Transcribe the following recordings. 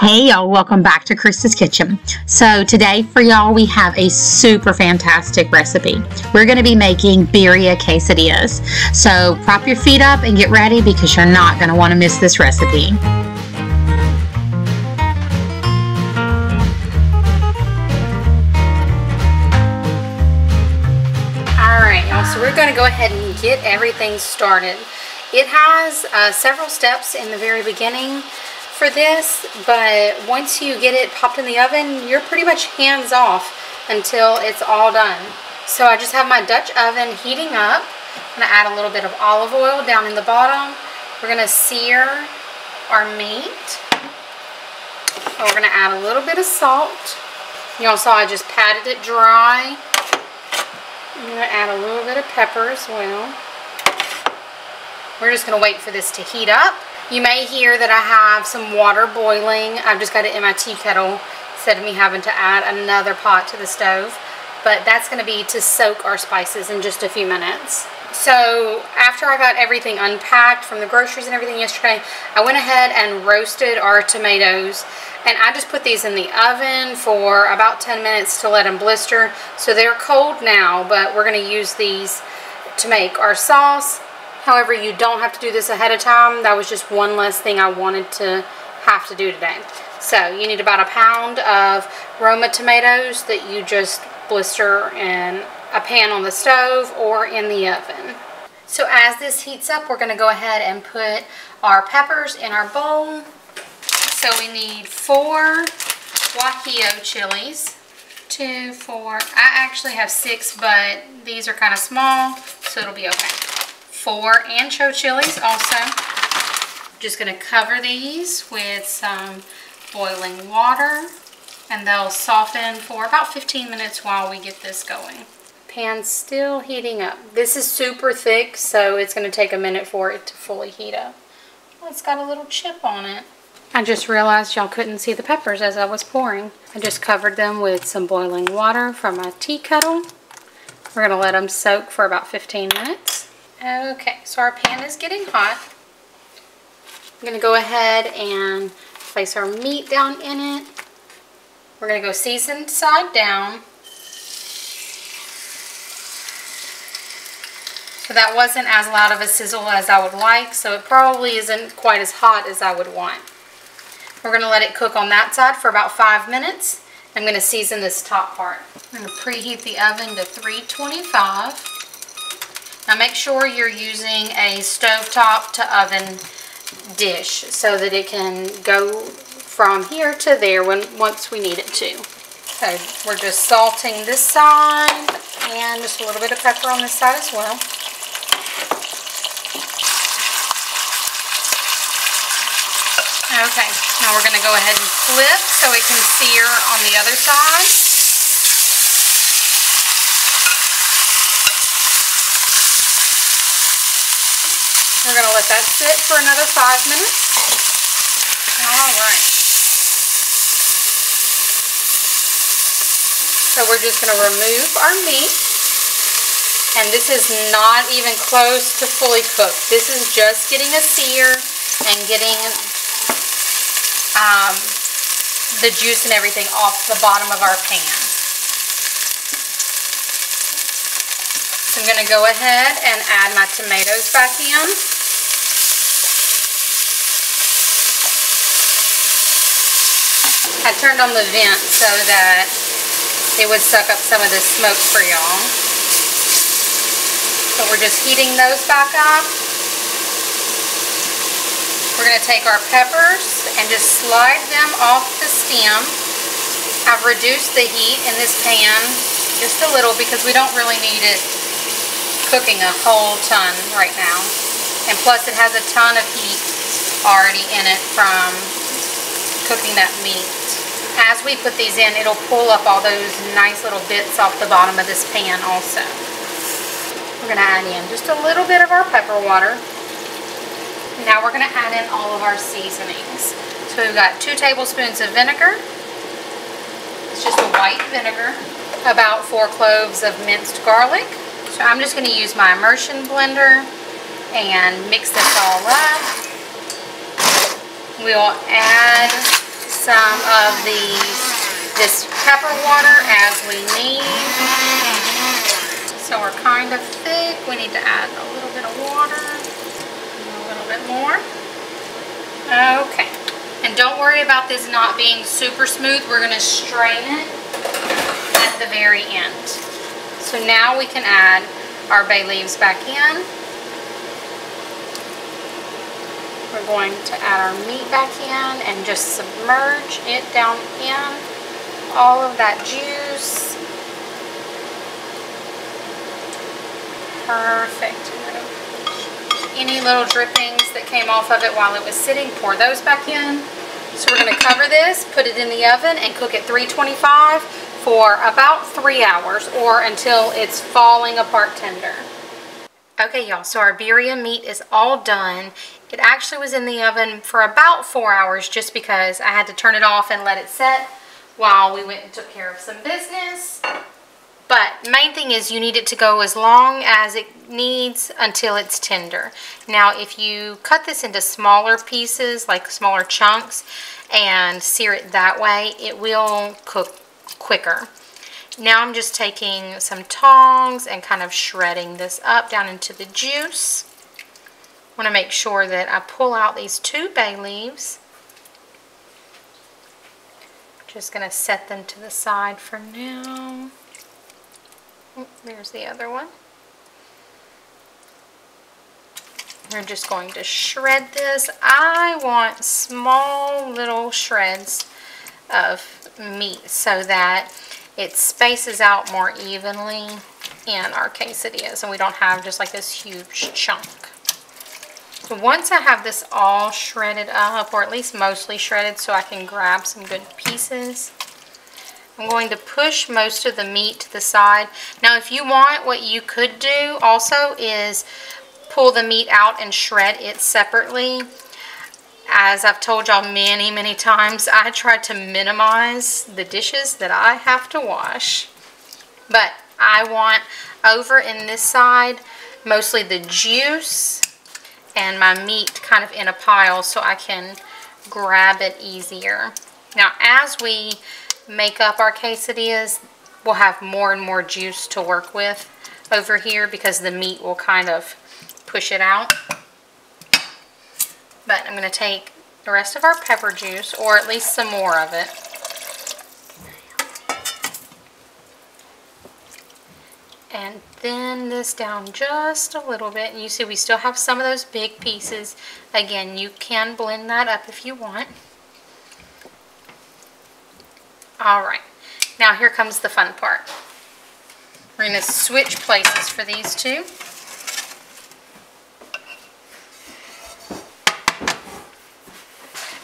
Hey y'all, welcome back to Krista's Kitchen. So today for y'all we have a super fantastic recipe. We're going to be making Birria Quesadillas. So prop your feet up and get ready because you're not going to want to miss this recipe. Alright y'all, so we're going to go ahead and get everything started. It has several steps in the very beginning for this, but once you get it popped in the oven, you're pretty much hands off until it's all done. So I just have my Dutch oven heating up. I'm going to add a little bit of olive oil down in the bottom. We're going to sear our meat. We're going to add a little bit of salt. You all saw I just patted it dry. I'm going to add a little bit of pepper as well. We're just going to wait for this to heat up. You may hear that I have some water boiling. I've just got it in my tea kettle instead of me having to add another pot to the stove. But that's going to be to soak our spices in just a few minutes. So after I got everything unpacked from the groceries and everything yesterday, I went ahead and roasted our tomatoes. And I just put these in the oven for about 10 minutes to let them blister. So they're cold now, but we're going to use these to make our sauce. However, you don't have to do this ahead of time. That was just one less thing I wanted to have to do today. So you need about a pound of Roma tomatoes that you just blister in a pan on the stove or in the oven. So as this heats up, we're going to go ahead and put our peppers in our bowl. So we need 4 Guajillo chilies. 2, 4, I actually have 6, but these are kind of small, so it'll be okay. 4 ancho chilies also. Just going to cover these with some boiling water and they'll soften for about 15 minutes while we get this going. Pan's still heating up. This is super thick, so it's going to take a minute for it to fully heat up. Oh, it's got a little chip on it. I just realized y'all couldn't see the peppers as I was pouring. I just covered them with some boiling water from my tea kettle. We're going to let them soak for about 15 minutes. Okay, so our pan is getting hot. I'm going to go ahead and place our meat down in it. We're going to go seasoned side down. So that wasn't as loud of a sizzle as I would like, so it probably isn't quite as hot as I would want. We're going to let it cook on that side for about 5 minutes. I'm going to season this top part. I'm going to preheat the oven to 325. Now make sure you're using a stovetop to oven dish so that it can go from here to there once we need it to. So we're just salting this side and just a little bit of pepper on this side as well. Okay, now we're going to go ahead and flip so it can sear on the other side. We're going to let that sit for another 5 minutes. Alright. So we're just going to remove our meat. And this is not even close to fully cooked. This is just getting a sear and getting the juice and everything off the bottom of our pan. So I'm going to go ahead and add my tomatoes back in. I turned on the vent so that it would suck up some of the smoke for y'all. So we're just heating those back up. We're going to take our peppers and just slide them off the stem. I've reduced the heat in this pan just a little because we don't really need it cooking a whole ton right now. And plus it has a ton of heat already in it from cooking that meat. As we put these in, it'll pull up all those nice little bits off the bottom of this pan also. We're going to add in just a little bit of our pepper water. Now we're going to add in all of our seasonings. So we've got 2 tablespoons of vinegar. It's just a white vinegar. About 4 cloves of minced garlic. So I'm just going to use my immersion blender and mix this all up. We'll add some of this pepper water as we need. So we're kind of thick. We need to add a little bit of water, a little bit more. Okay. And don't worry about this not being super smooth. We're going to strain it at the very end. So now we can add our bay leaves back in. We're going to add our meat back in and just submerge it down in. All of that juice. Perfect. Any little drippings that came off of it while it was sitting, pour those back in. So we're going to cover this, put it in the oven, and cook at 325 for about 3 hours or until it's falling apart tender. Okay, y'all, so our birria meat is all done. It actually was in the oven for about 4 hours just because I had to turn it off and let it set while we went and took care of some business. But main thing is you need it to go as long as it needs until it's tender. Now if you cut this into smaller pieces, like smaller chunks, and sear it that way, it will cook quicker. Now I'm just taking some tongs and kind of shredding this up down into the juice. I want to make sure that I pull out these 2 bay leaves. Just going to set them to the side for now. There's the other one. We're just going to shred this. I want small little shreds of meat so that it spaces out more evenly in our quesadillas and we don't have just like this huge chunk. So once I have this all shredded up, or at least mostly shredded so I can grab some good pieces, I'm going to push most of the meat to the side. Now if you want, what you could do also is pull the meat out and shred it separately. As I've told y'all many times, I try to minimize the dishes that I have to wash. But I want over in this side mostly the juice and my meat kind of in a pile so I can grab it easier. Now as we make up our quesadillas, we'll have more and more juice to work with over here because the meat will kind of push it out. But I'm going to take the rest of our pepper juice, or at least some more of it, and thin this down just a little bit. And you see we still have some of those big pieces. Again, you can blend that up if you want. Alright, now here comes the fun part. We're going to switch places for these two.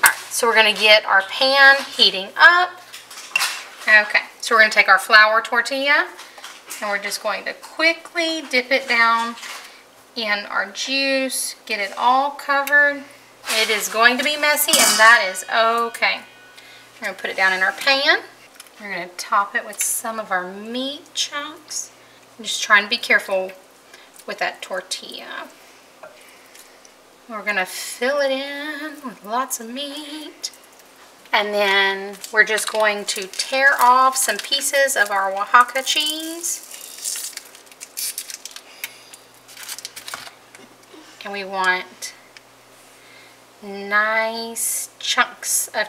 Alright, so we're going to get our pan heating up. Okay, so we're going to take our flour tortilla and we're just going to quickly dip it down in our juice, get it all covered. It is going to be messy and that is okay. We're going to put it down in our pan. We're going to top it with some of our meat chunks. I'm just trying to be careful with that tortilla. We're going to fill it in with lots of meat. And then we're just going to tear off some pieces of our Oaxaca cheese. And we want nice chunks of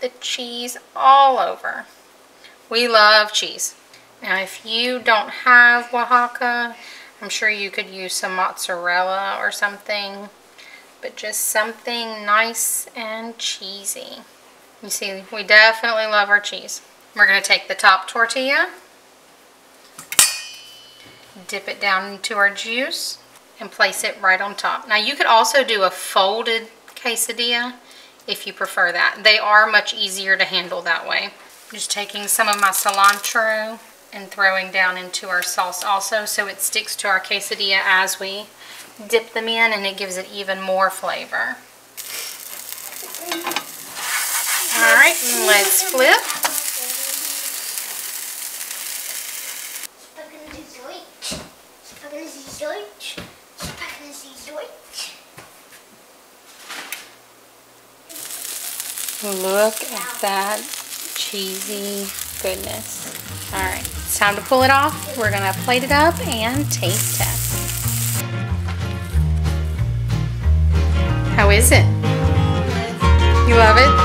the cheese all over. We love cheese. Now if you don't have Oaxaca, I'm sure you could use some mozzarella or something, but just something nice and cheesy. You see, we definitely love our cheese. We're going to take the top tortilla, dip it down into our juice, and place it right on top. Now you could also do a folded quesadilla if you prefer that. They are much easier to handle that way. Just taking some of my cilantro and throwing down into our sauce also so it sticks to our quesadilla as we dip them in, and it gives it even more flavor. Alright, let's flip. Look at that cheesy goodness. All right, it's time to pull it off. We're gonna plate it up and taste test. How is it? You love it?